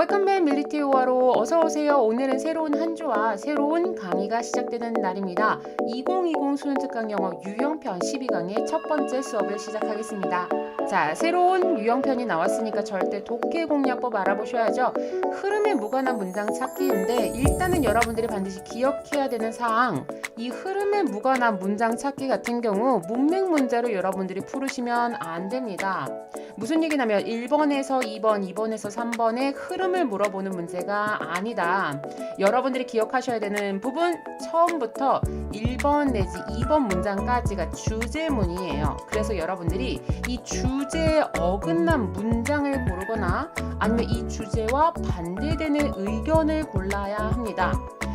웰컴맨 밀리티 우아로 어서오세요. 오늘은 새로운 한 주와 새로운 강의가 시작되는 날입니다. 2020 수능 특강 영어 유형편 12강의 첫 번째 수업을 시작하겠습니다. 자, 새로운 유형편이 나왔으니까 절대 독해 공략법 알아보셔야죠. 흐름에 무관한 문장 찾기인데 일단은 여러분들이 반드시 기억해야 되는 사항, 이 흐름에 무관한 문장 찾기 같은 경우 문맥 문제로 여러분들이 풀으시면 안 됩니다. 무슨 얘기냐면 1번에서 2번, 2번에서 3번의 흐름을 물어보는 문제가 아니다. 여러분들이 기억하셔야 되는 부분 처음부터 1번 내지 2번 문장까지가 주제문이에요. 그래서 여러분들이 이 주제에 어긋난 문장을 고르거나 아니면 이 주제와 반대되는 의견을 골라야 합니다.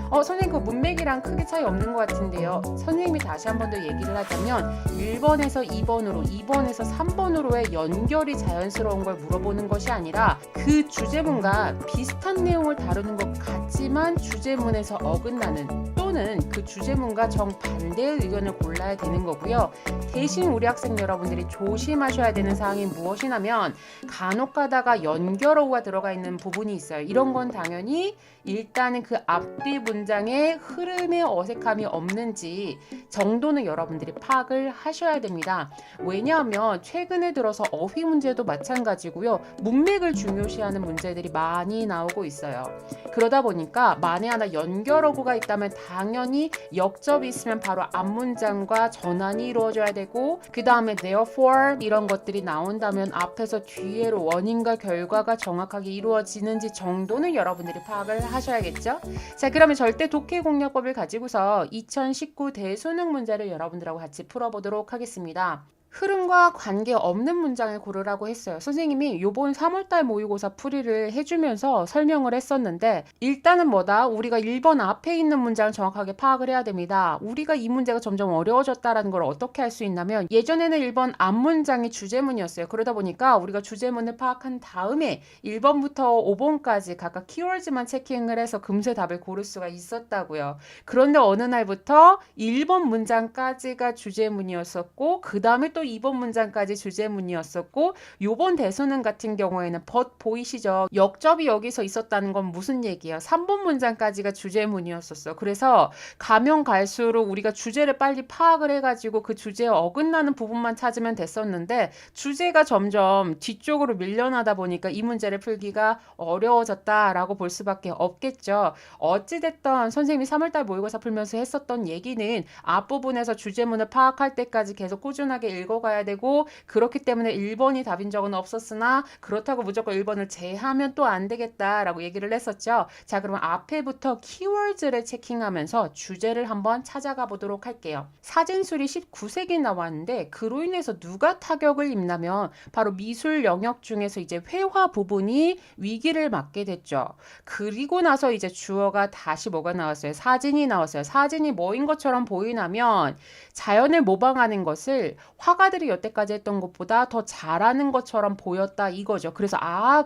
선생님 그 문맥이랑 크게 차이 없는 것 같은데요. 선생님이 다시 한 번 더 얘기를 하자면 1번에서 2번으로 2번에서 3번으로의 연결이 자연스러운 걸 물어보는 것이 아니라 그 주제문과 비슷한 내용을 다루는 것 같지만 주제문에서 어긋나는 또는 그 주제문과 정반대의 의견을 골라야 되는 거고요. 대신 우리 학생 여러분들이 조심하셔야 되는 사항이 무엇이냐면 간혹 가다가 연결어가 들어가 있는 부분이 있어요. 이런 건 당연히 일단은 그 앞뒤 문장의 흐름에 어색함이 없는지 정도는 여러분들이 파악을 하셔야 됩니다. 왜냐하면 최근에 들어서 어휘 문제도 마찬가지고요. 문맥을 중요시하는 문제들이 많이 나오고 있어요. 그러다 보니까 만에 하나 연결어구가 있다면 당연히 역접이 있으면 바로 앞문장과 전환이 이루어져야 되고 그 다음에 therefore 이런 것들이 나온다면 앞에서 뒤에로 원인과 결과가 정확하게 이루어지는지 정도는 여러분들이 파악을 하셔야겠죠? 자, 그러면 절대 독해 공략법을 가지고서 2019 대수능 문제를 여러분들하고 같이 풀어보도록 하겠습니다. 흐름과 관계없는 문장을 고르라고 했어요. 선생님이 요번 3월달 모의고사 풀이를 해주면서 설명을 했었는데 일단은 뭐다? 우리가 1번 앞에 있는 문장을 정확하게 파악을 해야 됩니다. 우리가 이 문제가 점점 어려워졌다는 걸 어떻게 할 수 있냐면 예전에는 1번 앞문장이 주제문이었어요. 그러다 보니까 우리가 주제문을 파악한 다음에 1번부터 5번까지 각각 키워드만 체킹을 해서 금세 답을 고를 수가 있었다고요. 그런데 어느 날부터 1번 문장까지가 주제문이었었고 그 다음에 또 2번 문장까지 주제문이었었고 요번 대수능 같은 경우에는 보이시죠? 역접이 여기서 있었다는 건 무슨 얘기예요? 3번 문장까지가 주제문이었었어. 그래서 가면 갈수록 우리가 주제를 빨리 파악을 해가지고 그 주제에 어긋나는 부분만 찾으면 됐었는데 주제가 점점 뒤쪽으로 밀려나다 보니까 이 문제를 풀기가 어려워졌다라고 볼 수밖에 없겠죠. 어찌됐든 선생님이 3월달 모의고사 풀면서 했었던 얘기는 앞부분에서 주제문을 파악할 때까지 계속 꾸준하게 읽어가야 되고 그렇기 때문에 1번이 답인 적은 없었으나 그렇다고 무조건 1번을 제하면 또 안 되겠다라고 얘기를 했었죠. 자, 그러면 앞에부터 키워드를 체킹하면서 주제를 한번 찾아가 보도록 할게요. 사진술이 19세기 나왔는데 그로 인해서 누가 타격을 입냐면 바로 미술 영역 중에서 이제 회화 부분이 위기를 맞게 됐죠. 그리고 나서 이제 주어가 다시 뭐가 나왔어요? 사진이 나왔어요. 사진이 뭐인 것처럼 보이냐면 자연을 모방하는 것을 화가들이 여태까지 했던 것보다 더 잘하는 것처럼 보였다 이거죠. 그래서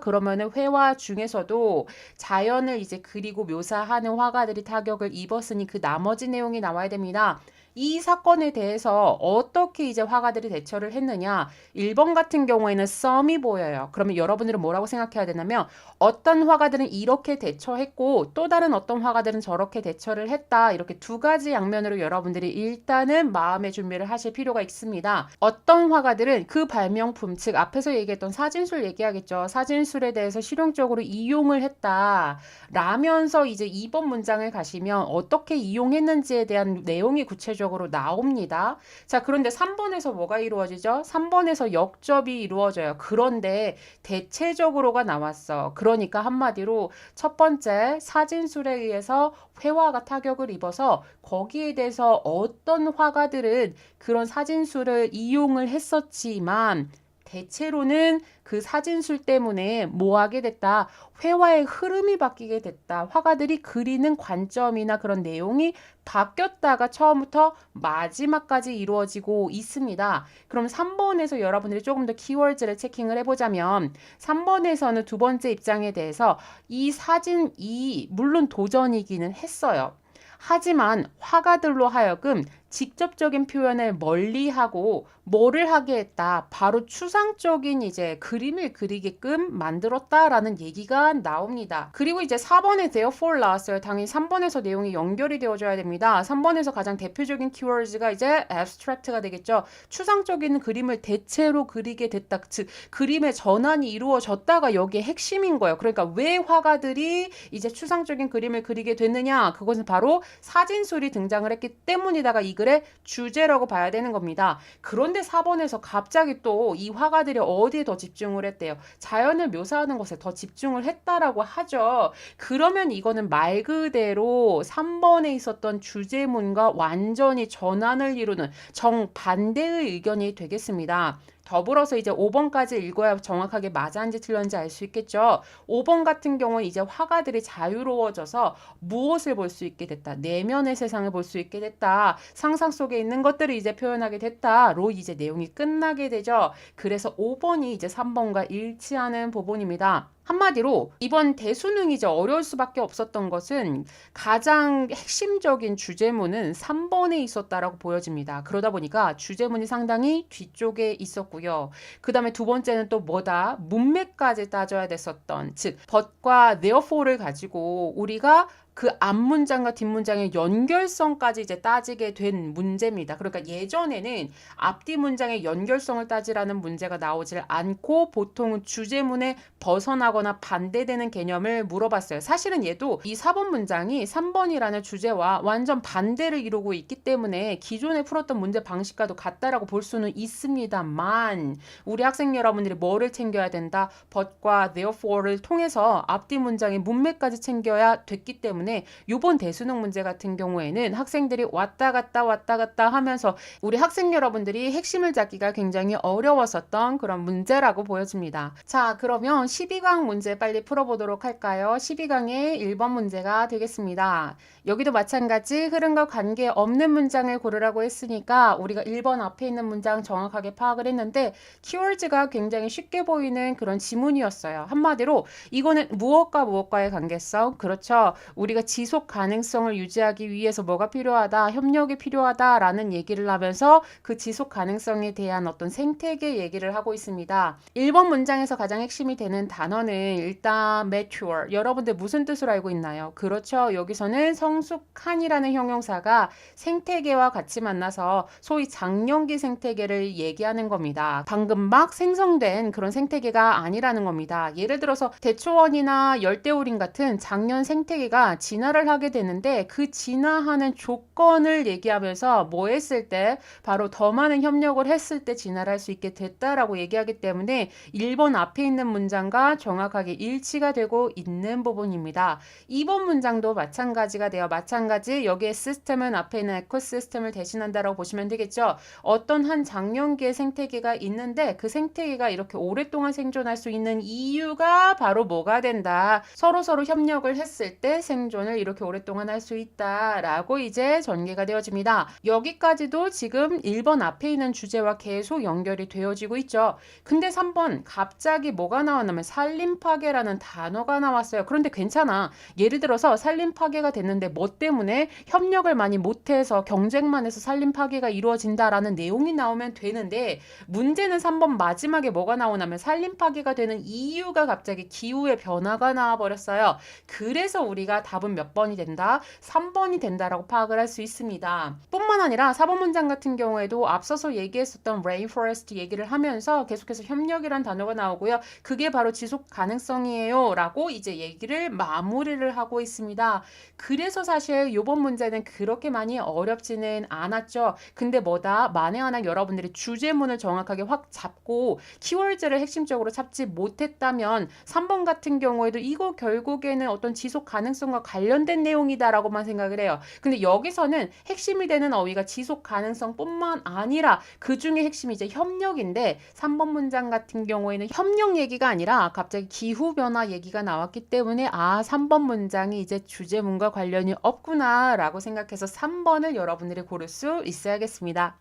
그러면은 회화 중에서도 자연을 이제 그리고 묘사하는 화가들이 타격을 입었으니 그 나머지 내용이 나와야 됩니다. 이 사건에 대해서 어떻게 이제 화가들이 대처를 했느냐. 1번 같은 경우에는 썸이 보여요. 그러면 여러분들은 뭐라고 생각해야 되냐면 어떤 화가들은 이렇게 대처했고 또 다른 어떤 화가들은 저렇게 대처를 했다. 이렇게 두 가지 양면으로 여러분들이 일단은 마음의 준비를 하실 필요가 있습니다. 어떤 화가들은 그 발명품, 즉 앞에서 얘기했던 사진술 얘기하겠죠. 사진술에 대해서 실용적으로 이용을 했다. 라면서 이제 2번 문장을 가시면 어떻게 이용했는지에 대한 내용이 구체적으로 나옵니다. 자, 그런데 3번에서 뭐가 이루어지죠? 3번에서 역접이 이루어져요. 그런데 대체적으로가 나왔어. 그러니까 한마디로 첫 번째 사진술에 의해서 회화가 타격을 입어서 거기에 대해서 어떤 화가들은 그런 사진술을 이용을 했었지만 대체로는 그 사진술 때문에 뭐 하게 됐다. 회화의 흐름이 바뀌게 됐다. 화가들이 그리는 관점이나 그런 내용이 바뀌었다가 처음부터 마지막까지 이루어지고 있습니다. 그럼 3번에서 여러분들이 조금 더 키워드를 체킹을 해보자면 3번에서는 두 번째 입장에 대해서 이 사진이 물론 도전이기는 했어요. 하지만 화가들로 하여금 직접적인 표현을 멀리하고 뭐를 하게 했다. 바로 추상적인 이제 그림을 그리게끔 만들었다라는 얘기가 나옵니다. 그리고 이제 4번에 therefore 나왔어요. 당연히 3번에서 내용이 연결이 되어줘야 됩니다. 3번에서 가장 대표적인 키워드가 이제 abstract가 되겠죠. 추상적인 그림을 대체로 그리게 됐다. 즉 그림의 전환이 이루어졌다가 여기에 핵심인 거예요. 그러니까 왜 화가들이 이제 추상적인 그림을 그리게 됐느냐? 그것은 바로 사진술이 등장을 했기 때문이다가 이 글의 주제라고 봐야 되는 겁니다. 그런데 4번에서 갑자기 또 이 화가들이 어디에 더 집중을 했대요? 자연을 묘사하는 것에 더 집중을 했다라고 하죠. 그러면 이거는 말 그대로 3번에 있었던 주제문과 완전히 전환을 이루는 정반대의 의견이 되겠습니다. 더불어서 이제 5번까지 읽어야 정확하게 맞았는지 틀렸는지 알 수 있겠죠. 5번 같은 경우는 이제 화가들이 자유로워져서 무엇을 볼 수 있게 됐다. 내면의 세상을 볼 수 있게 됐다. 상상 속에 있는 것들을 이제 표현하게 됐다로 이제 내용이 끝나게 되죠. 그래서 5번이 이제 3번과 일치하는 부분입니다. 한마디로 이번 대수능이 이제 어려울 수밖에 없었던 것은 가장 핵심적인 주제문은 3번에 있었다라고 보여집니다. 그러다 보니까 주제문이 상당히 뒤쪽에 있었고요. 그 다음에 두 번째는 또 뭐다? 문맥까지 따져야 됐었던, 즉 but과 therefore를 가지고 우리가 그 앞문장과 뒷문장의 연결성까지 이제 따지게 된 문제입니다. 그러니까 예전에는 앞뒤 문장의 연결성을 따지라는 문제가 나오질 않고 보통은 주제문에 벗어나거나 반대되는 개념을 물어봤어요. 사실은 얘도 이 4번 문장이 3번이라는 주제와 완전 반대를 이루고 있기 때문에 기존에 풀었던 문제 방식과도 같다라고 볼 수는 있습니다만 우리 학생 여러분들이 뭐를 챙겨야 된다? but과 therefore를 통해서 앞뒤 문장의 문맥까지 챙겨야 됐기 때문에 이번 대수능 문제 같은 경우에는 학생들이 왔다 갔다 하면서 우리 학생 여러분들이 핵심을 잡기가 굉장히 어려웠었던 그런 문제라고 보여집니다. 자, 그러면 12강 문제 빨리 풀어보도록 할까요? 12강의 1번 문제가 되겠습니다. 여기도 마찬가지 흐름과 관계없는 문장을 고르라고 했으니까 우리가 1번 앞에 있는 문장 정확하게 파악을 했는데 키워드가 굉장히 쉽게 보이는 그런 지문이었어요. 한마디로 이거는 무엇과 무엇과의 관계성? 그렇죠. 우리가 지속 가능성을 유지하기 위해서 뭐가 필요하다? 협력이 필요하다라는 얘기를 하면서 그 지속 가능성에 대한 어떤 생태계 얘기를 하고 있습니다. 1번 문장에서 가장 핵심이 되는 단어는 일단 mature. 여러분들 무슨 뜻으로 알고 있나요? 그렇죠. 여기서는 성숙한이라는 형용사가 생태계와 같이 만나서 소위 장년기 생태계를 얘기하는 겁니다. 방금 막 생성된 그런 생태계가 아니라는 겁니다. 예를 들어서 대초원이나 열대우림 같은 장년 생태계가 진화를 하게 되는데 그 진화하는 조건을 얘기하면서 뭐 했을 때 바로 더 많은 협력을 했을 때 진화를 할 수 있게 됐다라고 얘기하기 때문에 1번 앞에 있는 문장과 정확하게 일치가 되고 있는 부분입니다. 2번 문장도 마찬가지가 돼요. 마찬가지 여기에 시스템은 앞에 있는 에코시스템을 대신한다라고 보시면 되겠죠. 어떤 한 장년기의 생태계가 있는데 그 생태계가 이렇게 오랫동안 생존할 수 있는 이유가 바로 뭐가 된다. 서로 협력을 했을 때 생존을 이렇게 오랫동안 할 수 있다라고 이제 전개가 되어집니다. 여기까지도 지금 1번 앞에 있는 주제와 계속 연결이 되어지고 있죠. 근데 3번 갑자기 뭐가 나왔냐면 산림파괴라는 단어가 나왔어요. 그런데 괜찮아. 예를 들어서 산림파괴가 됐는데 뭐 때문에 협력을 많이 못해서 경쟁만 해서 산림파괴가 이루어진다라는 내용이 나오면 되는데 문제는 3번 마지막에 뭐가 나오냐면 산림파괴가 되는 이유가 갑자기 기후의 변화가 나와버렸어요. 그래서 우리가 답은 몇 번이 된다? 3번이 된다라고 파악을 할 수 있습니다. 뿐만 아니라 4번 문장 같은 경우에도 앞서서 얘기했었던 rainforest 얘기를 하면서 계속해서 협력이란 단어가 나오고요. 그게 바로 지속 가능성이에요 라고 이제 얘기를 마무리를 하고 있습니다. 그래서 사실 이번 문제는 그렇게 많이 어렵지는 않았죠. 근데 뭐다? 만에 하나 여러분들이 주제문을 정확하게 확 잡고 키워드를 핵심적으로 잡지 못했다면 3번 같은 경우에도 이거 결국에는 어떤 지속 가능성과 관련된 내용이다라고만 생각을 해요. 근데 여기서는 핵심이 되는 어휘가 지속 가능성뿐만 아니라 그 중에 핵심이 이제 협력인데 3번 문장 같은 경우에는 협력 얘기가 아니라 갑자기 기후변화 얘기가 나왔기 때문에 3번 문장이 이제 주제문과 관련이 없구나 라고 생각해서 3번을 여러분들이 고를 수 있어야겠습니다.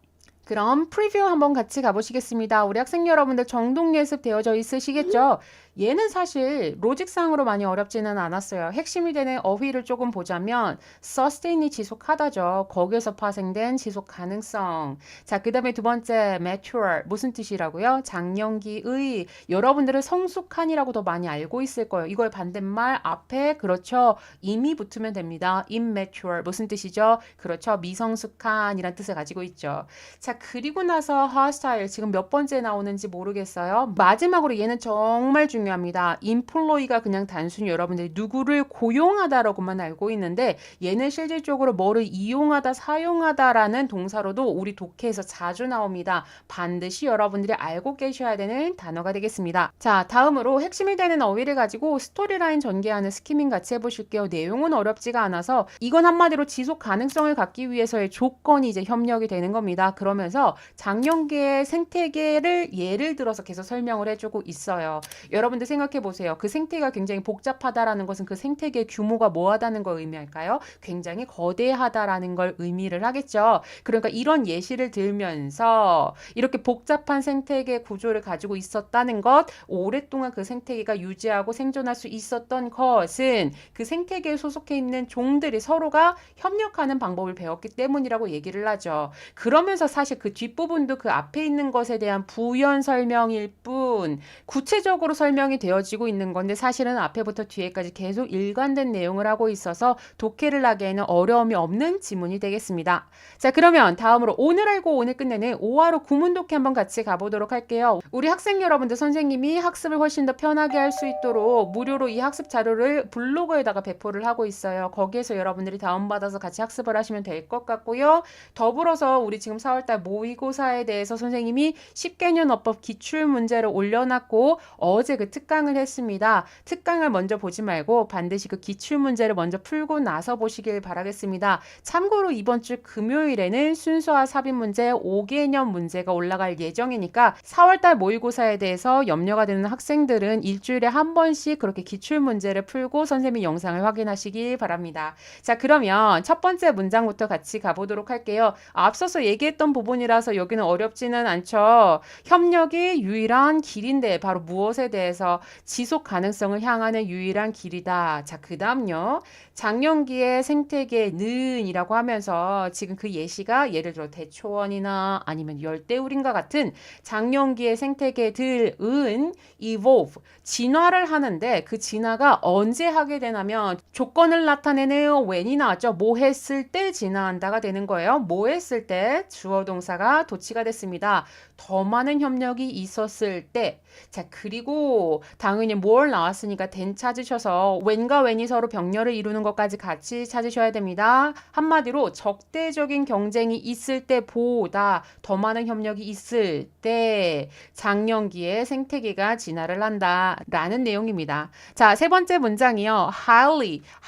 그럼 프리뷰 한번 같이 가보시겠습니다. 우리 학생 여러분들 정독 예습 되어져 있으시겠죠? 얘는 사실 로직상으로 많이 어렵지는 않았어요. 핵심이 되는 어휘를 조금 보자면 sustain이 지속하다죠. 거기에서 파생된 지속 가능성. 자, 그 다음에 두 번째 mature 무슨 뜻이라고요? 장년기의. 여러분들은 성숙한이라고 더 많이 알고 있을 거예요. 이걸 반대말 앞에 그렇죠. 이미 붙으면 됩니다. immature 무슨 뜻이죠? 그렇죠. 미성숙한이란 뜻을 가지고 있죠. 자, 그리고 나서 hostile 지금 몇 번째 나오는지 모르겠어요. 마지막으로 얘는 정말 중요합니다. employee가 그냥 단순히 여러분들이 누구를 고용하다라고만 알고 있는데 얘는 실질적으로 뭐를 이용하다, 사용하다라는 동사로도 우리 독해에서 자주 나옵니다. 반드시 여러분들이 알고 계셔야 되는 단어가 되겠습니다. 자, 다음으로 핵심이 되는 어휘를 가지고 스토리라인 전개하는 스키밍 같이 해보실게요. 내용은 어렵지가 않아서 이건 한마디로 지속 가능성을 갖기 위해서의 조건이 이제 협력이 되는 겁니다. 그러면서 장년기의 생태계를 예를 들어서 계속 설명을 해주고 있어요. 여러분들 생각해 보세요. 그 생태계가 굉장히 복잡하다라는 것은 그 생태계의 규모가 뭐하다는 걸 의미할까요? 굉장히 거대하다라는 걸 의미를 하겠죠. 그러니까 이런 예시를 들면서 이렇게 복잡한 생태계 구조를 가지고 있었다는 것, 오랫동안 그 생태계가 유지하고 생존할 수 있었던 것은 그 생태계에 소속해 있는 종들이 서로가 협력하는 방법을 배웠기 때문이라고 얘기를 하죠. 그러면서 사실 그 뒷부분도 그 앞에 있는 것에 대한 부연 설명일 뿐 구체적으로 설명이 되어지고 있는 건데 사실은 앞에부터 뒤에까지 계속 일관된 내용을 하고 있어서 독해를 하기에는 어려움이 없는 지문이 되겠습니다. 자, 그러면 다음으로 오늘 알고 오늘 끝내는 5화로 구문 독해 한번 같이 가보도록 할게요. 우리 학생 여러분들 선생님이 학습을 훨씬 더 편하게 할 수 있도록 무료로 이 학습 자료를 블로그에다가 배포를 하고 있어요. 거기에서 여러분들이 다운받아서 같이 학습을 하시면 될 것 같고요. 더불어서 우리 지금 4월달 모의고사에 대해서 선생님이 10개년 어법 기출문제를 올려놨고 어제 그 특강을 했습니다. 특강을 먼저 보지 말고 반드시 그 기출문제를 먼저 풀고 나서 보시길 바라겠습니다. 참고로 이번 주 금요일에는 순서와 삽입 문제 5개년 문제가 올라갈 예정이니까 4월달 모의고사에 대해서 염려가 되는 학생들은 일주일에 한 번씩 그렇게 기출문제를 풀고 선생님 영상을 확인하시기 바랍니다. 자, 그러면 첫 번째 문장부터 같이 가보도록 할게요. 앞서서 얘기했던 부분이라서 여기는 어렵지는 않죠. 협력이 유일한 길인데 바로 무엇에 대해서 지속 가능성을 향하는 유일한 길이다. 자, 그 다음요. 장년기의 생태계는 이라고 하면서 지금 그 예시가 예를 들어 대초원이나 아니면 열대우림과 같은 장년기의 생태계들은 evolve, 진화를 하는데 그 진화가 언제 하게 되냐면 조건을 나타내는 when이 나왔죠. 뭐 했을 때 진화한다가 되는 거예요. 뭐 했을 때 주어 동사가 도치가 됐습니다. 더 많은 협력이 있었을 때. 자, 그리고 당연히 more 나왔으니까 then 찾으셔서 when과 when이 서로 병렬을 이루는 것까지 같이 찾으셔야 됩니다. 한마디로 적대적인 경쟁이 있을 때보다 더 많은 협력이 있을 때 장년기의 생태계가 진화를 한다 라는 내용입니다. 자, 세 번째 문장이요.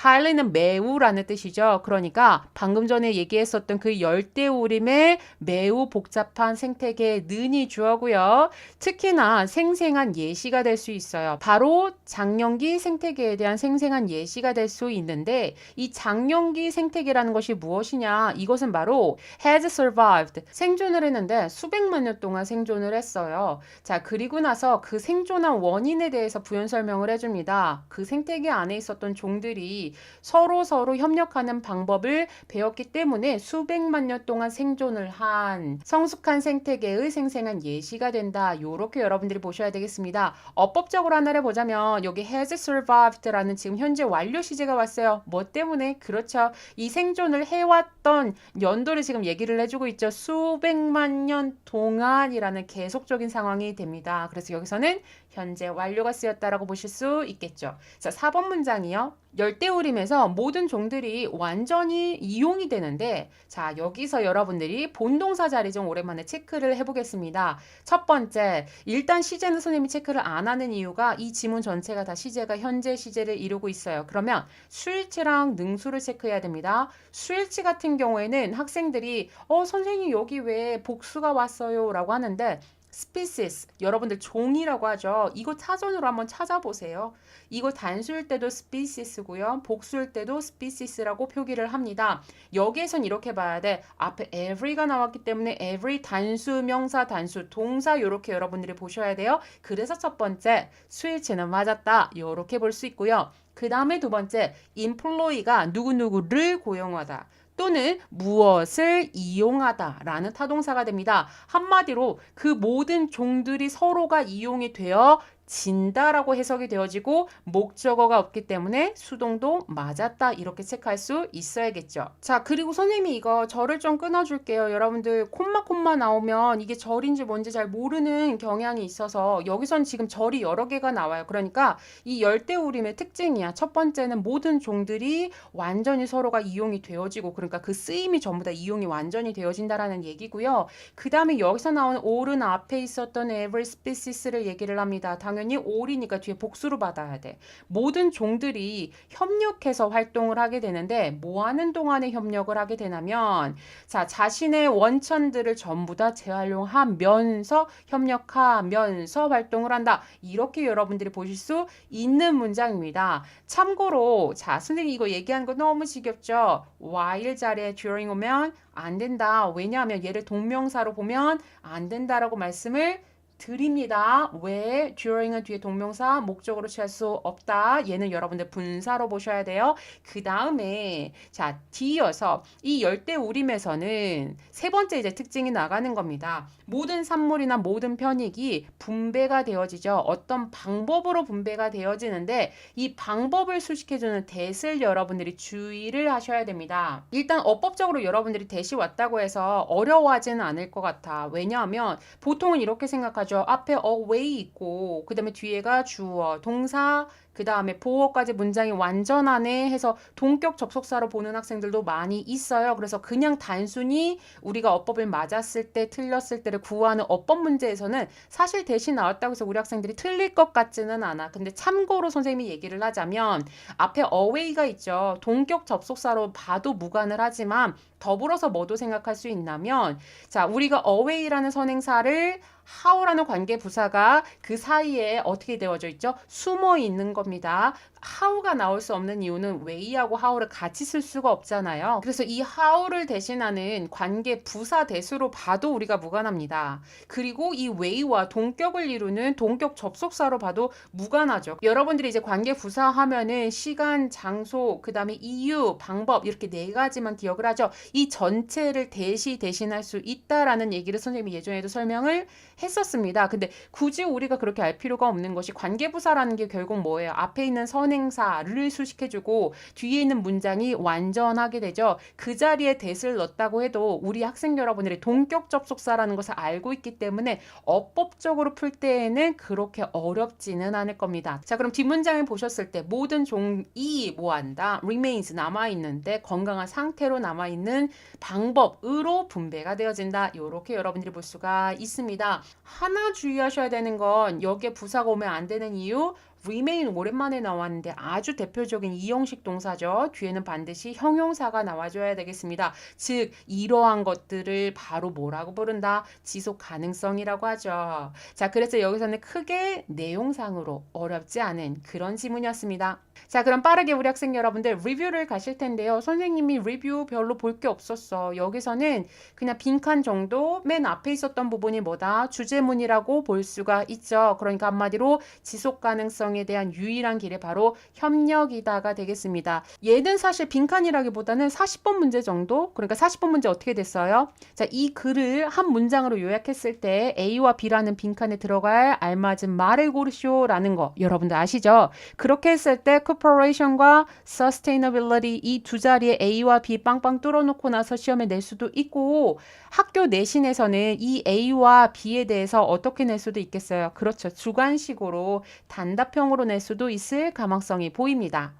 highly는 매우라는 뜻이죠. 그러니까 방금 전에 얘기했었던 그 열대우림의 매우 복잡한 생태계의 는이 주어고요. 특히나 생생한 예시가 될 수 있어요. 바로 장년기 생태계에 대한 생생한 예시가 될 수 있는데 이 장년기 생태계라는 것이 무엇이냐? 이것은 바로 has survived. 생존을 했는데 수백만 년 동안 생존을 했어요. 자, 그리고 나서 그 생존한 원인에 대해서 부연 설명을 해줍니다. 그 생태계 안에 있었던 종들이 서로 협력하는 방법을 배웠기 때문에 수백만 년 동안 생존을 한 성숙한 생태계의 생생한 예시가 된다. 요렇게 여러분들이 보셔야 되겠습니다. 어법적으로 하나를 보자면 여기 has survived라는 지금 현재 완료 시제가 왔어요. 뭐 때문에? 그렇죠. 이 생존을 해왔던 연도를 지금 얘기를 해주고 있죠. 수백만 년 동안이라는 계속적인 상황이 됩니다. 그래서 여기서는 현재 완료가 쓰였다라고 보실 수 있겠죠. 자, 4번 문장이요. 열대우림에서 모든 종들이 완전히 이용이 되는데 자, 여기서 여러분들이 본동사 자리 좀 오랜만에 체크를 해보겠습니다. 첫 번째, 일단 시제는 선생님이 체크를 안 하는 이유가 이 지문 전체가 다 시제가 현재 시제를 이루고 있어요. 그러면 수일치랑 능수를 체크해야 됩니다. 수일치 같은 경우에는 학생들이 선생님 여기 왜 복수가 왔어요? 라고 하는데 species, 여러분들 종이라고 하죠. 이거 사전으로 한번 찾아보세요. 이거 단수일 때도 species고요. 복수일 때도 species라고 표기를 합니다. 여기에선 이렇게 봐야 돼. 앞에 every가 나왔기 때문에 every 단수, 명사, 단수, 동사 이렇게 여러분들이 보셔야 돼요. 그래서 첫 번째 스위치는 맞았다. 이렇게 볼 수 있고요. 그 다음에 두 번째 employee가 누구누구를 고용하다. 또는 무엇을 이용하다 라는 타동사가 됩니다. 한마디로 그 모든 종들이 서로가 이용이 되어 진다라고 해석이 되어지고 목적어가 없기 때문에 수동도 맞았다 이렇게 체크할 수 있어야겠죠. 자, 그리고 선생님이 이거 절을 좀 끊어줄게요. 여러분들 콤마 나오면 이게 절인지 뭔지 잘 모르는 경향이 있어서 여기선 지금 절이 여러 개가 나와요. 그러니까 이 열대우림의 특징이야. 첫 번째는 모든 종들이 완전히 서로가 이용이 되어지고 그러니까 그 쓰임이 전부 다 이용이 완전히 되어진다라는 얘기고요. 그 다음에 여기서 나온 all은 앞에 있었던 every species를 얘기를 합니다. 당연히 all이니까 뒤에 복수로 받아야 돼. 모든 종들이 협력해서 활동을 하게 되는데 뭐 하는 동안에 협력을 하게 되냐면 자, 자신의 원천들을 전부 다 재활용하면서 협력하면서 활동을 한다. 이렇게 여러분들이 보실 수 있는 문장입니다. 참고로 자, 선생님 이거 얘기하는 거 너무 지겹죠? while 자리에 during 오면 안 된다. 왜냐하면 얘를 동명사로 보면 안 된다라고 말씀을 드립니다. 왜? during은 뒤에 동명사 목적으로 취할 수 없다. 얘는 여러분들 분사로 보셔야 돼요. 그 다음에 자 뒤이어서 이 열대우림에서는 세 번째 이제 특징이 나가는 겁니다. 모든 산물이나 모든 편익이 분배가 되어지죠. 어떤 방법으로 분배가 되어지는데 이 방법을 수식해주는 that을 여러분들이 주의를 하셔야 됩니다. 일단 어법적으로 여러분들이 that이 왔다고 해서 어려워하지는 않을 것 같아. 왜냐하면 보통은 이렇게 생각하죠. 앞에 away 있고 그 다음에 뒤에가 주어, 동사, 그 다음에 보어까지 문장이 완전하네 해서 동격 접속사로 보는 학생들도 많이 있어요. 그래서 그냥 단순히 우리가 어법을 맞았을 때 틀렸을 때를 구하는 어법 문제에서는 사실 대신 나왔다고 해서 우리 학생들이 틀릴 것 같지는 않아. 근데 참고로 선생님이 얘기를 하자면 앞에 away가 있죠. 동격 접속사로 봐도 무관을 하지만 더불어서 뭐도 생각할 수 있냐면 자 우리가 away라는 선행사를 how라는 관계 부사가 그 사이에 어떻게 되어져 있죠? 숨어 있는 겁니다. how가 나올 수 없는 이유는 way하고 how를 같이 쓸 수가 없잖아요. 그래서 이 how를 대신하는 관계 부사 대수로 봐도 우리가 무관합니다. 그리고 이 way와 동격을 이루는 동격 접속사로 봐도 무관하죠. 여러분들이 이제 관계 부사 하면은 시간, 장소, 그 다음에 이유, 방법 이렇게 네 가지만 기억을 하죠. 이 전체를 대신할 수 있다라는 얘기를 선생님이 예전에도 설명을 했었습니다. 근데 굳이 우리가 그렇게 알 필요가 없는 것이 관계부사라는 게 결국 뭐예요? 앞에 있는 선행사를 수식해주고 뒤에 있는 문장이 완전하게 되죠. 그 자리에 that을 넣었다고 해도 우리 학생 여러분들이 동격 접속사라는 것을 알고 있기 때문에 어법적으로 풀 때에는 그렇게 어렵지는 않을 겁니다. 자, 그럼 뒷문장을 보셨을 때 모든 종이 뭐한다? remains 남아있는데 건강한 상태로 남아있는 방법으로 분배가 되어진다. 이렇게 여러분들이 볼 수가 있습니다. 하나 주의하셔야 되는 건 여기에 부사가 오면 안 되는 이유 remain 오랜만에 나왔는데 아주 대표적인 이형식 동사죠. 뒤에는 반드시 형용사가 나와줘야 되겠습니다. 즉 이러한 것들을 바로 뭐라고 부른다? 지속 가능성이라고 하죠. 자, 그래서 여기서는 크게 내용상으로 어렵지 않은 그런 지문이었습니다. 자, 그럼 빠르게 우리 학생 여러분들 리뷰를 가실 텐데요. 선생님이 리뷰 별로 볼 게 없었어. 여기서는 그냥 빈칸 정도 맨 앞에 있었던 부분이 뭐다? 주제문이라고 볼 수가 있죠. 그러니까 한마디로 지속 가능성에 대한 유일한 길이 바로 협력이다가 되겠습니다. 얘는 사실 빈칸이라기보다는 40번 문제 정도? 그러니까 40번 문제 어떻게 됐어요? 자, 이 글을 한 문장으로 요약했을 때 A와 B라는 빈칸에 들어갈 알맞은 말을 고르시오라는 거 여러분들 아시죠? 그렇게 했을 때 corporation과 sustainability 이 두 자리에 A와 B 빵빵 뚫어놓고 나서 시험에 낼 수도 있고 학교 내신에서는 이 A와 B에 대해서 어떻게 낼 수도 있겠어요? 그렇죠. 주관식으로 단답형으로 낼 수도 있을 가망성이 보입니다.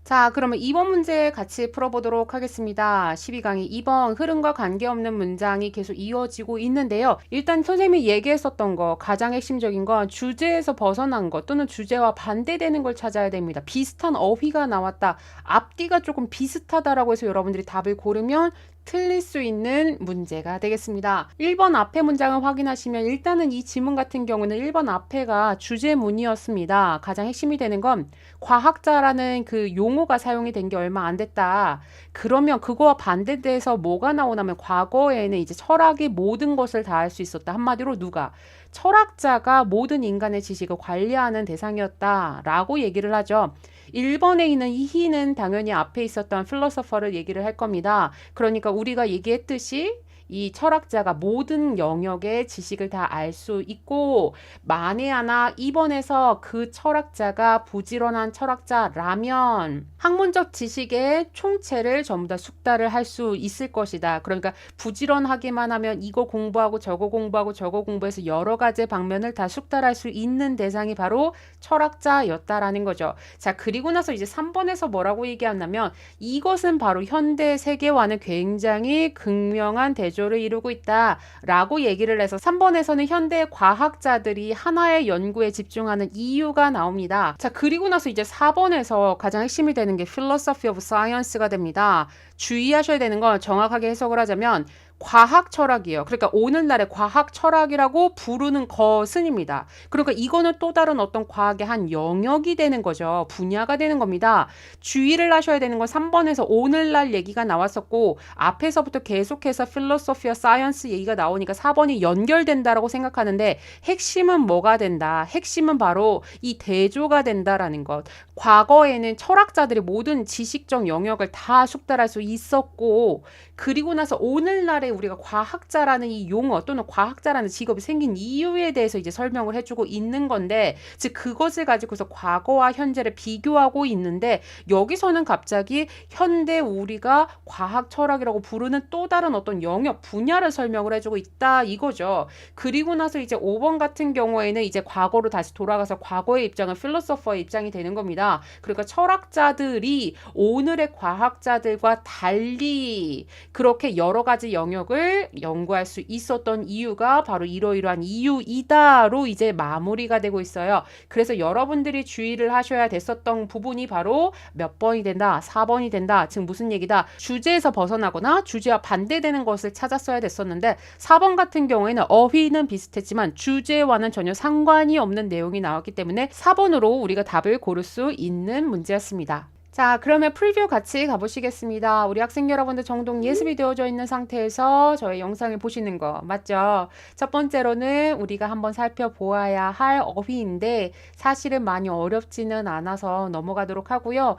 자, 그러면 2번 문제 같이 풀어보도록 하겠습니다. 12강의 2번 흐름과 관계없는 문장이 계속 이어지고 있는데요. 일단 선생님이 얘기했었던 거 가장 핵심적인 건 주제에서 벗어난 것 또는 주제와 반대되는 걸 찾아야 됩니다. 비슷한 어휘가 나왔다. 앞뒤가 조금 비슷하다라고 해서 여러분들이 답을 고르면 틀릴 수 있는 문제가 되겠습니다. 1번 앞에 문장을 확인하시면 일단은 이 지문 같은 경우는 1번 앞에가 주제문이었습니다. 가장 핵심이 되는 건 과학자라는 그 용어가 사용이 된 게 얼마 안 됐다. 그러면 그거와 반대돼서 뭐가 나오냐면 과거에는 이제 철학이 모든 것을 다 할 수 있었다. 한마디로 누가? 철학자가 모든 인간의 지식을 관리하는 대상이었다라고 얘기를 하죠. 1번에 있는 이 he는 당연히 앞에 있었던 필로소퍼를 얘기를 할 겁니다. 그러니까 우리가 얘기했듯이 이 철학자가 모든 영역의 지식을 다 알 수 있고 만에 하나 2번에서 그 철학자가 부지런한 철학자라면 학문적 지식의 총체를 전부 다 숙달을 할 수 있을 것이다. 그러니까 부지런하기만 하면 이거 공부하고 저거 공부하고 저거 공부해서 여러 가지 방면을 다 숙달할 수 있는 대상이 바로 철학자였다라는 거죠. 자, 그리고 나서 이제 3번에서 뭐라고 얘기하냐면 이것은 바로 현대 세계와는 굉장히 극명한 대조를 이루고 있다라고 얘기를 해서 3번에서는 현대 과학자들이 하나의 연구에 집중하는 이유가 나옵니다. 자, 그리고 나서 이제 4번에서 가장 핵심이 되는 게 philosophy of science가 됩니다. 주의하셔야 되는 건 정확하게 해석을 하자면 과학 철학이에요. 그러니까 오늘날의 과학 철학이라고 부르는 것은입니다. 그러니까 이거는 또 다른 어떤 과학의 한 영역이 되는 거죠. 분야가 되는 겁니다. 주의를 하셔야 되는 건 3번에서 오늘날 얘기가 나왔었고 앞에서부터 계속해서 philosophy of science 얘기가 나오니까 4번이 연결된다라고 생각하는데 핵심은 뭐가 된다? 핵심은 바로 이 대조가 된다라는 것. 과거에는 철학자들이 모든 지식적 영역을 다 숙달할 수 있었고 그리고 나서 오늘날에 우리가 과학자라는 이 용어 또는 과학자라는 직업이 생긴 이유에 대해서 이제 설명을 해주고 있는 건데 즉 그것을 가지고서 과거와 현재를 비교하고 있는데 여기서는 갑자기 현대 우리가 과학 철학이라고 부르는 또 다른 어떤 영역 분야를 설명을 해주고 있다 이거죠. 그리고 나서 이제 5번 같은 경우에는 이제 과거로 다시 돌아가서 과거의 입장은 필로소퍼의 입장이 되는 겁니다. 그러니까 철학자들이 오늘의 과학자들과 달리 그렇게 여러 가지 영역을 연구할 수 있었던 이유가 바로 이러이러한 이유이다로 이제 마무리가 되고 있어요. 그래서 여러분들이 주의를 하셔야 됐었던 부분이 바로 몇 번이 된다? 4번이 된다. 즉 무슨 얘기다? 주제에서 벗어나거나 주제와 반대되는 것을 찾았어야 됐었는데 4번 같은 경우에는 어휘는 비슷했지만 주제와는 전혀 상관이 없는 내용이 나왔기 때문에 4번으로 우리가 답을 고를 수 있는 문제였습니다. 자, 그러면 프리뷰 같이 가보시겠습니다. 우리 학생 여러분들 정동 예습이 되어져 있는 상태에서 저의 영상을 보시는 거 맞죠? 첫 번째로는 우리가 한번 살펴보아야 할 어휘인데 사실은 많이 어렵지는 않아서 넘어가도록 하고요.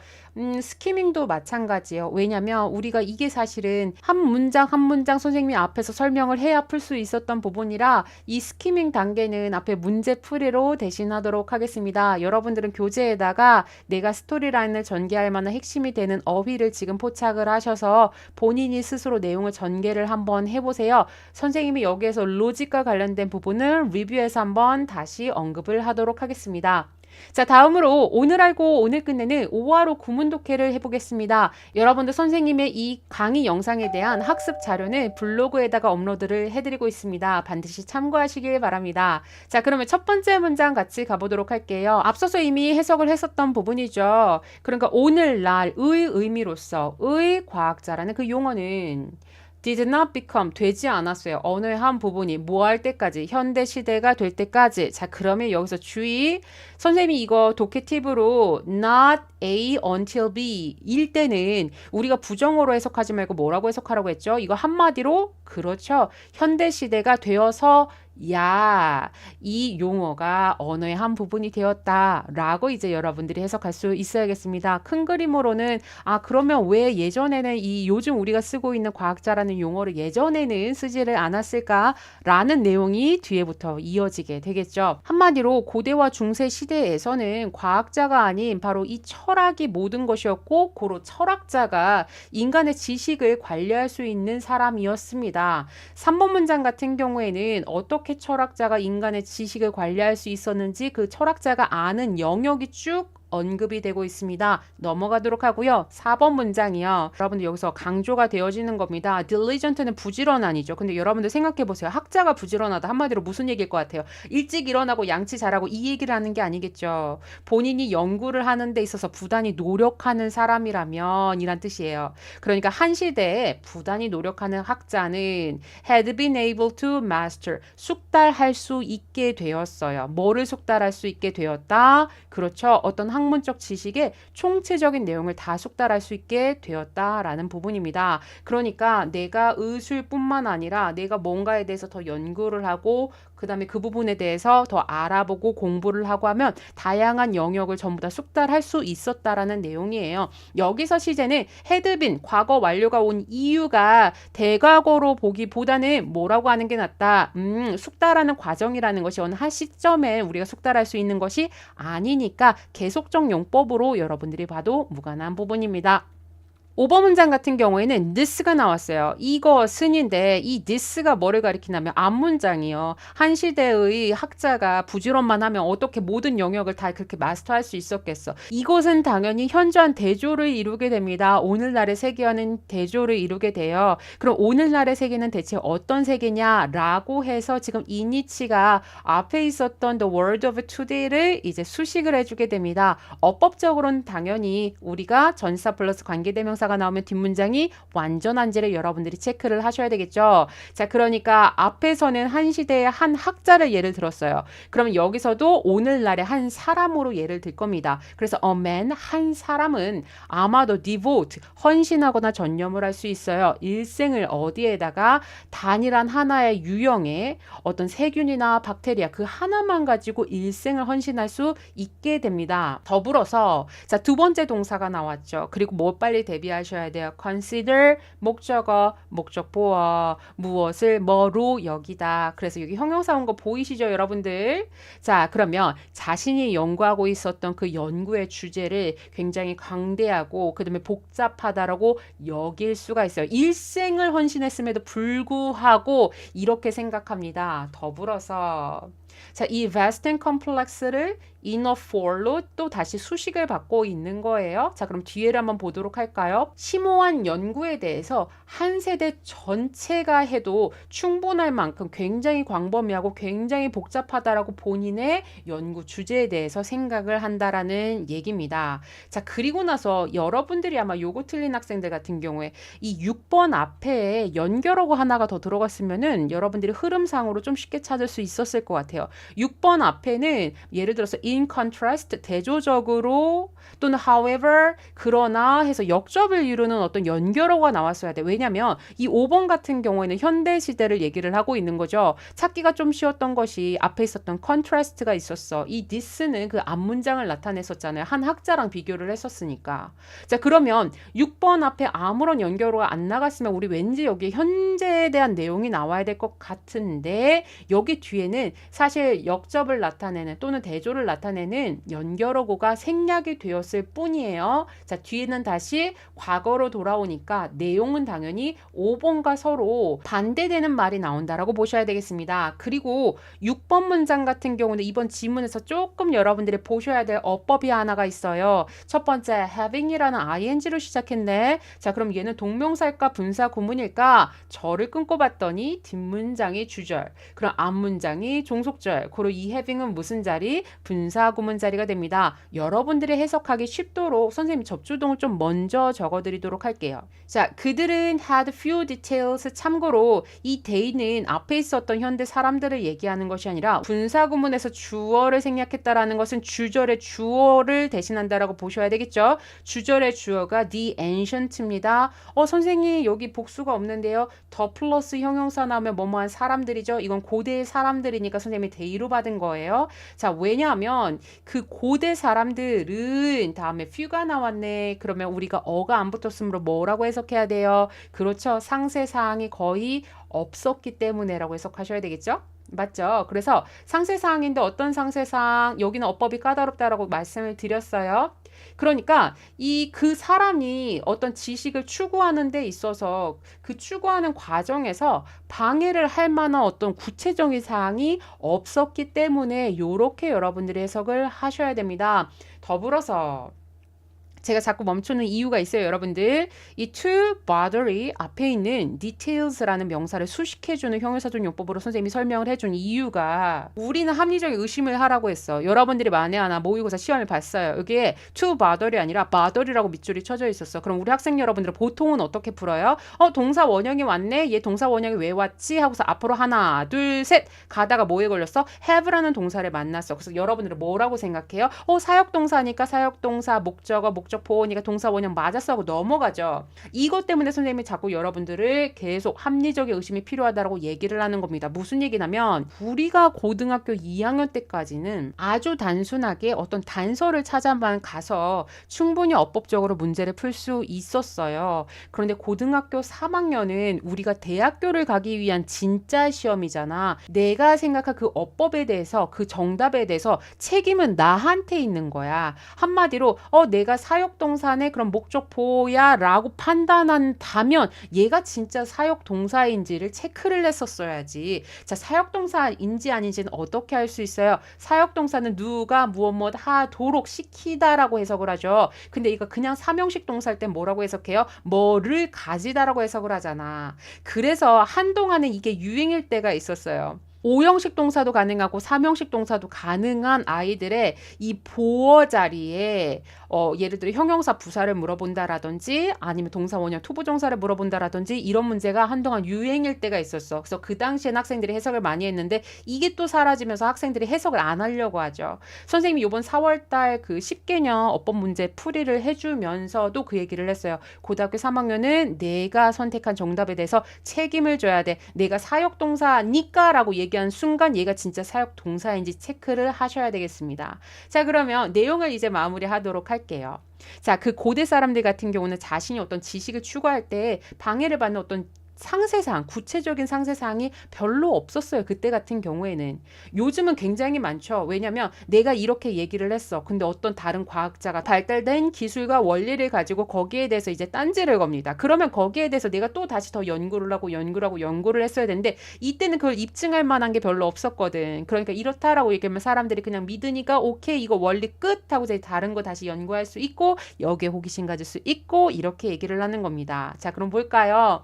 스키밍도 마찬가지예요. 왜냐면 우리가 이게 사실은 한 문장 한 문장 선생님이 앞에서 설명을 해야 풀 수 있었던 부분이라 이 스키밍 단계는 앞에 문제 풀이로 대신하도록 하겠습니다. 여러분들은 교재에다가 내가 스토리라인을 전개할 만한 핵심이 되는 어휘를 지금 포착을 하셔서 본인이 스스로 내용을 전개를 한번 해보세요. 선생님이 여기에서 로직과 관련된 부분을 리뷰해서 한번 다시 언급을 하도록 하겠습니다. 자, 다음으로 오늘 알고 오늘 끝내는 5화로 구문 독해를 해보겠습니다. 여러분들 선생님의 이 강의 영상에 대한 학습 자료는 블로그에다가 업로드를 해드리고 있습니다. 반드시 참고하시길 바랍니다. 자, 그러면 첫 번째 문장 같이 가보도록 할게요. 앞서서 이미 해석을 했었던 부분이죠. 그러니까 오늘날의 의미로서 의 과학자라는 그 용어는 did not become 되지 않았어요. 언어의 한 부분이 뭐 할 때까지 현대 시대가 될 때까지. 자, 그러면 여기서 주의. 선생님이 이거 독해 팁으로 not A until B 일 때는 우리가 부정어로 해석하지 말고 뭐라고 해석하라고 했죠? 이거 한마디로 그렇죠. 현대 시대가 되어서 야, 이 용어가 언어의 한 부분이 되었다라고 이제 여러분들이 해석할 수 있어야겠습니다. 큰 그림으로는 그러면 왜 예전에는 이 요즘 우리가 쓰고 있는 과학자라는 용어를 예전에는 쓰지를 않았을까라는 내용이 뒤에부터 이어지게 되겠죠. 한마디로 고대와 중세 시대에서는 과학자가 아닌 바로 이 철학이 모든 것이었고 고로 철학자가 인간의 지식을 관리할 수 있는 사람이었습니다. 3번 문장 같은 경우에는 어떻게 철학자가 인간의 지식을 관리할 수 있었는지 그 철학자가 아는 영역이 쭉 언급이 되고 있습니다. 넘어가도록 하고요. 4번 문장이요. 여러분들 여기서 강조가 되어지는 겁니다. diligent는 부지런한이죠. 근데 여러분들 생각해 보세요. 학자가 부지런하다. 한마디로 무슨 얘기일 것 같아요? 일찍 일어나고 양치 잘하고 이 얘기를 하는 게 아니겠죠. 본인이 연구를 하는 데 있어서 부단히 노력하는 사람이라면 이란 뜻이에요. 그러니까 한 시대에 부단히 노력하는 학자는 had been able to master, 숙달할 수 있게 되었어요. 뭐를 숙달할 수 있게 되었다? 그렇죠. 어떤 학문적 지식의 총체적인 내용을 다 숙달할 수 있게 되었다라는 부분입니다. 그러니까 내가 의술뿐만 아니라 내가 뭔가에 대해서 더 연구를 하고 그 다음에 그 부분에 대해서 더 알아보고 공부를 하고 하면 다양한 영역을 전부 다 숙달할 수 있었다라는 내용이에요. 여기서 시제는 had been, 과거 완료가 온 이유가 대과거로 보기보다는 뭐라고 하는 게 낫다. 숙달하는 과정이라는 것이 어느 한 시점에 우리가 숙달할 수 있는 것이 아니니까 계속적 용법으로 여러분들이 봐도 무관한 부분입니다. 5번 문장 같은 경우에는 this가 나왔어요. 이것은인데 이 this가 뭐를 가리키냐면 앞문장이요. 한 시대의 학자가 부지런만 하면 어떻게 모든 영역을 다 그렇게 마스터할 수 있었겠어. 이것은 당연히 현저한 대조를 이루게 됩니다. 오늘날의 세계와는 대조를 이루게 돼요. 그럼 오늘날의 세계는 대체 어떤 세계냐라고 해서 지금 이니치가 앞에 있었던 the world of today를 이제 수식을 해주게 됩니다. 어법적으로는 당연히 우리가 전사 플러스 관계대명사 가 나오면 뒷문장이 완전한지를 여러분들이 체크를 하셔야 되겠죠. 자, 그러니까 앞에서는 한 시대의 한 학자를 예를 들었어요. 그러면 여기서도 오늘날의 한 사람으로 예를 들 겁니다. 그래서 a man, 한 사람은 아마도 devote, 헌신하거나 전념을 할 수 있어요. 일생을 어디에다가 단일한 하나의 유형의 어떤 세균이나 박테리아 그 하나만 가지고 일생을 헌신할 수 있게 됩니다. 더불어서 자, 두 번째 동사가 나왔죠. 그리고 뭐 빨리 대비하셔야 돼요. consider, 목적어, 목적보어, 무엇을 뭐로 여기다. 그래서 여기 형용사 온 거 보이시죠, 여러분들? 자, 그러면 자신이 연구하고 있었던 그 연구의 주제를 굉장히 광대하고 그 다음에 복잡하다라고 여길 수가 있어요. 일생을 헌신했음에도 불구하고 이렇게 생각합니다. 더불어서 자, 이 vast and complex를 inner for로 또 다시 수식을 받고 있는 거예요. 자, 그럼 뒤에를 한번 보도록 할까요? 심오한 연구에 대해서 한 세대 전체가 해도 충분할 만큼 굉장히 광범위하고 굉장히 복잡하다라고 본인의 연구 주제에 대해서 생각을 한다라는 얘기입니다. 자, 그리고 나서 여러분들이 아마 요거 틀린 학생들 같은 경우에 이 6번 앞에 연결어가 하나가 더 들어갔으면은 여러분들이 흐름상으로 좀 쉽게 찾을 수 있었을 것 같아요. 6번 앞에는 예를 들어서 in contrast, 대조적으로 또는 however, 그러나 해서 역접을 이루는 어떤 연결어가 나왔어야 돼. 왜냐면 이 5번 같은 경우에는 현대 시대를 얘기를 하고 있는 거죠. 찾기가 좀 쉬웠던 것이 앞에 있었던 contrast가 있었어. 이 this는 그 앞문장을 나타냈었잖아요. 한 학자랑 비교를 했었으니까. 자, 그러면 6번 앞에 아무런 연결어가 안 나갔으면 우리 왠지 여기 현재에 대한 내용이 나와야 될 것 같은데 여기 뒤에는 사실 역접을 나타내는 또는 대조를 나타내는 연결어구가 생략이 되었을 뿐이에요. 자, 뒤에는 다시 과거로 돌아오니까 내용은 당연히 5번과 서로 반대되는 말이 나온다라고 보셔야 되겠습니다. 그리고 6번 문장 같은 경우는 이번 지문에서 조금 여러분들이 보셔야 될 어법이 하나가 있어요. 첫 번째 having이라는 ing로 시작했네. 자, 그럼 얘는 동명사일까 분사 구문일까? 절을 끊고 봤더니 뒷문장이 주절, 그럼 앞문장이 종속절. 그리고 이 having은 무슨 자리? 분사 구문 자리가 됩니다. 여러분들이 해석하기 쉽도록 선생님 접주동을 좀 먼저 적어드리도록 할게요. 자, 그들은 had few details. 참고로 이 they는 앞에 있었던 현대 사람들을 얘기하는 것이 아니라 분사 구문에서 주어를 생략했다라는 것은 주절의 주어를 대신한다라고 보셔야 되겠죠. 주절의 주어가 the ancient입니다. 선생님 여기 복수가 없는데요. 더 플러스 형용사 나오면 뭐뭐한 사람들이죠. 이건 고대의 사람들이니까 선생님이 they로 받은 거예요. 자, 왜냐하면 그 고대 사람들은 다음에 few가 나왔네. 그러면 우리가 어가 안 붙었으므로 뭐라고 해석해야 돼요? 그렇죠. 상세사항이 거의 없었기 때문에라고 해석하셔야 되겠죠? 맞죠? 그래서 상세사항인데 어떤 상세사항? 여기는 어법이 까다롭다라고 말씀을 드렸어요. 그러니까 그 사람이 어떤 지식을 추구하는 데 있어서 그 추구하는 과정에서 방해를 할 만한 어떤 구체적인 사항이 없었기 때문에 요렇게 여러분들이 해석을 하셔야 됩니다. 더불어서 제가 자꾸 멈추는 이유가 있어요, 여러분들. 이 to bother이 앞에 있는 details라는 명사를 수식해주는 형용사적 용법으로 선생님이 설명을 해준 이유가 우리는 합리적인 의심을 하라고 했어. 여러분들이 만에 하나 모의고사 시험을 봤어요. 여기에 to bother이 아니라 bother이라고 밑줄이 쳐져 있었어. 그럼 우리 학생 여러분들은 보통은 어떻게 풀어요? 동사 원형이 왔네? 얘 동사 원형이 왜 왔지? 하고서 앞으로 하나, 둘, 셋 가다가 뭐에 걸렸어? have라는 동사를 만났어. 그래서 여러분들은 뭐라고 생각해요? 사역동사니까 사역동사, 목적어, 목적보호니까 동사 원형 맞았어 하고 넘어가죠. 이것 때문에 선생님이 자꾸 여러분들을 계속 합리적인 의심이 필요하다고 얘기를 하는 겁니다. 무슨 얘기냐면 우리가 고등학교 2학년 때까지는 아주 단순하게 어떤 단서를 찾아만 가서 충분히 어법적으로 문제를 풀 수 있었어요. 그런데 고등학교 3학년은 우리가 대학교를 가기 위한 진짜 시험이잖아. 내가 생각한 그 어법에 대해서 그 정답에 대해서 책임은 나한테 있는 거야. 한마디로 내가 사역동사네 그럼 목적보호야 라고 판단한다면 얘가 진짜 사역동사인지를 체크를 했었어야지. 자, 사역동사인지 아닌지는 어떻게 할 수 있어요? 사역동사는 누가 무엇 하도록 시키다라고 해석을 하죠. 근데 이거 그냥 삼형식 동사일 땐 뭐라고 해석해요? 뭐를 가지다라고 해석을 하잖아. 그래서 한동안은 이게 유행일 때가 있었어요. 5형식 동사도 가능하고 3형식 동사도 가능한 아이들의 이 보어 자리에 예를 들어 형용사 부사를 물어본다라든지 아니면 동사 원형 투부정사를 물어본다라든지 이런 문제가 한동안 유행일 때가 있었어. 그래서 그 당시엔 학생들이 해석을 많이 했는데 이게 또 사라지면서 학생들이 해석을 안 하려고 하죠. 선생님이 이번 4월달 그 10개년 어법 문제 풀이를 해주면서도 그 얘기를 했어요. 고등학교 3학년은 내가 선택한 정답에 대해서 책임을 져야 돼. 내가 사역동사니까 라고 얘기한 순간 얘가 진짜 사역동사인지 체크를 하셔야 되겠습니다. 자, 그러면 내용을 이제 마무리하도록 할게요. 자, 그 고대 사람들 같은 경우는 자신이 어떤 지식을 추구할 때 방해를 받는 어떤 상세사항, 구체적인 상세사항이 별로 없었어요. 그때 같은 경우에는. 요즘은 굉장히 많죠. 왜냐면 내가 이렇게 얘기를 했어. 근데 어떤 다른 과학자가 발달된 기술과 원리를 가지고 거기에 대해서 이제 딴지를 겁니다. 그러면 거기에 대해서 내가 또 다시 더 연구를 했어야 되는데 이때는 그걸 입증할 만한 게 별로 없었거든. 그러니까 이렇다라고 얘기하면 사람들이 그냥 믿으니까 오케이 이거 원리 끝 하고 이제 다른 거 다시 연구할 수 있고 여기에 호기심 가질 수 있고 이렇게 얘기를 하는 겁니다. 자, 그럼 볼까요?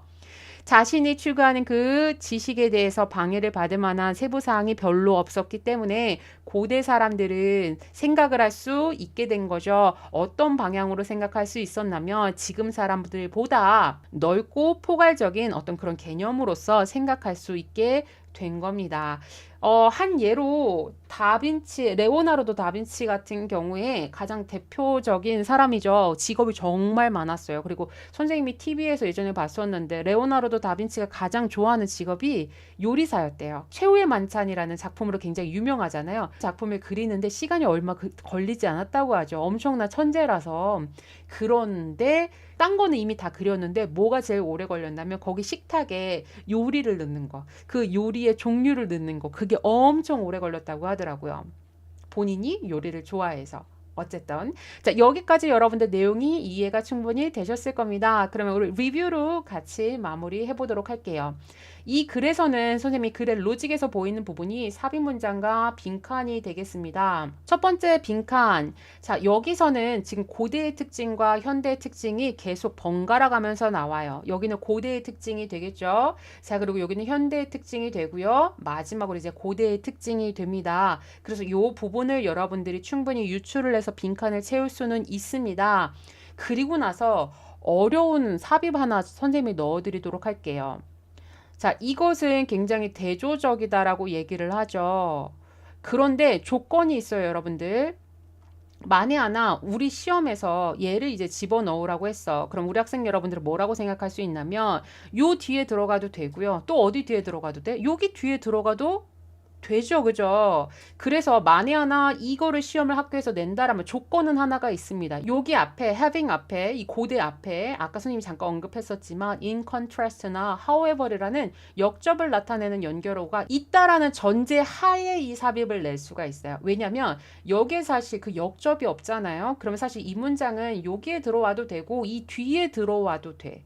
자신이 추구하는 그 지식에 대해서 방해를 받을 만한 세부사항이 별로 없었기 때문에 고대 사람들은 생각을 할 수 있게 된 거죠. 어떤 방향으로 생각할 수 있었냐면 지금 사람들보다 넓고 포괄적인 어떤 그런 개념으로서 생각할 수 있게 된 겁니다. 한 예로 레오나르도 다빈치 같은 경우에 가장 대표적인 사람이죠. 직업이 정말 많았어요. 그리고 선생님이 TV에서 예전에 봤었는데 레오나르도 다빈치가 가장 좋아하는 직업이 요리사였대요. 최후의 만찬이라는 작품으로 굉장히 유명하잖아요. 작품을 그리는데 시간이 얼마 걸리지 않았다고 하죠. 엄청난 천재라서. 그런데 딴 거는 이미 다 그렸는데 뭐가 제일 오래 걸렸냐면 거기 식탁에 요리를 넣는 거. 그 요리의 종류를 넣는 거. 그게 엄청 오래 걸렸다고 하더라고요. 본인이 요리를 좋아해서. 어쨌든 자, 여기까지 여러분들 내용이 이해가 충분히 되셨을 겁니다. 그러면 우리 리뷰로 같이 마무리해 보도록 할게요. 이 글에서는 선생님이 글의 로직에서 보이는 부분이 삽입 문장과 빈칸이 되겠습니다. 첫 번째 빈칸. 자, 여기서는 지금 고대의 특징과 현대의 특징이 계속 번갈아 가면서 나와요. 여기는 고대의 특징이 되겠죠. 자, 그리고 여기는 현대의 특징이 되고요. 마지막으로 이제 고대의 특징이 됩니다. 그래서 이 부분을 여러분들이 충분히 유출을 해서 빈칸을 채울 수는 있습니다. 그리고 나서 어려운 삽입 하나 선생님이 넣어드리도록 할게요. 자, 이것은 굉장히 대조적이다라고 얘기를 하죠. 그런데 조건이 있어요, 여러분들. 만에 하나 우리 시험에서 얘를 이제 집어넣으라고 했어. 그럼 우리 학생 여러분들은 뭐라고 생각할 수 있냐면 요 뒤에 들어가도 되고요. 또 어디 뒤에 들어가도 돼? 여기 뒤에 들어가도 되죠, 그죠? 그래서 만에 하나 이거를 시험을 학교에서 낸다라면 조건은 하나가 있습니다. 여기 앞에 having 앞에 이 고대 앞에 아까 선생님이 잠깐 언급했었지만 in contrast나 however이라는 역접을 나타내는 연결어가 있다라는 전제 하에 이 삽입을 낼 수가 있어요. 왜냐면 여기에 사실 그 역접이 없잖아요. 그러면 사실 이 문장은 여기에 들어와도 되고 이 뒤에 들어와도 돼.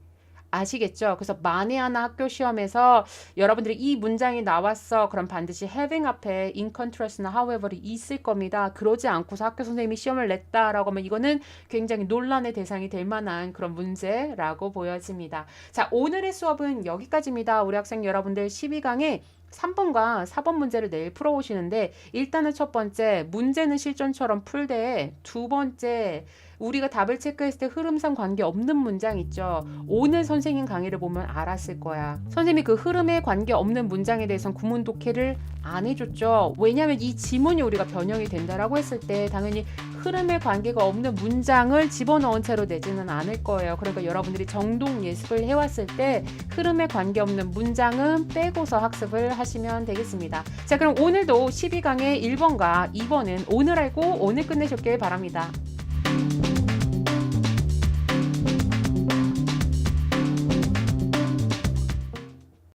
아시겠죠? 그래서 만에 하나 학교 시험에서 여러분들이 이 문장이 나왔어. 그럼 반드시 having 앞에 in contrast나 however이 있을 겁니다. 그러지 않고서 학교 선생님이 시험을 냈다라고 하면 이거는 굉장히 논란의 대상이 될 만한 그런 문제라고 보여집니다. 자, 오늘의 수업은 여기까지입니다. 우리 학생 여러분들 12강에 3번과 4번 문제를 내일 풀어오시는데 일단은 첫 번째 문제는 실전처럼 풀되 두 번째 우리가 답을 체크했을 때 흐름상 관계없는 문장 있죠. 오늘 선생님 강의를 보면 알았을 거야. 선생님이 그 흐름에 관계없는 문장에 대해서는 구문 독해를 안 해줬죠. 왜냐하면 이 지문이 우리가 변형이 된다라고 했을 때 당연히 흐름에 관계가 없는 문장을 집어넣은 채로 내지는 않을 거예요. 그러니까 여러분들이 정독 예습을 해왔을 때 흐름에 관계없는 문장은 빼고서 학습을 하시면 되겠습니다. 자, 그럼 오늘도 12강의 1번과 2번은 오늘 알고 오늘 끝내셨길 바랍니다.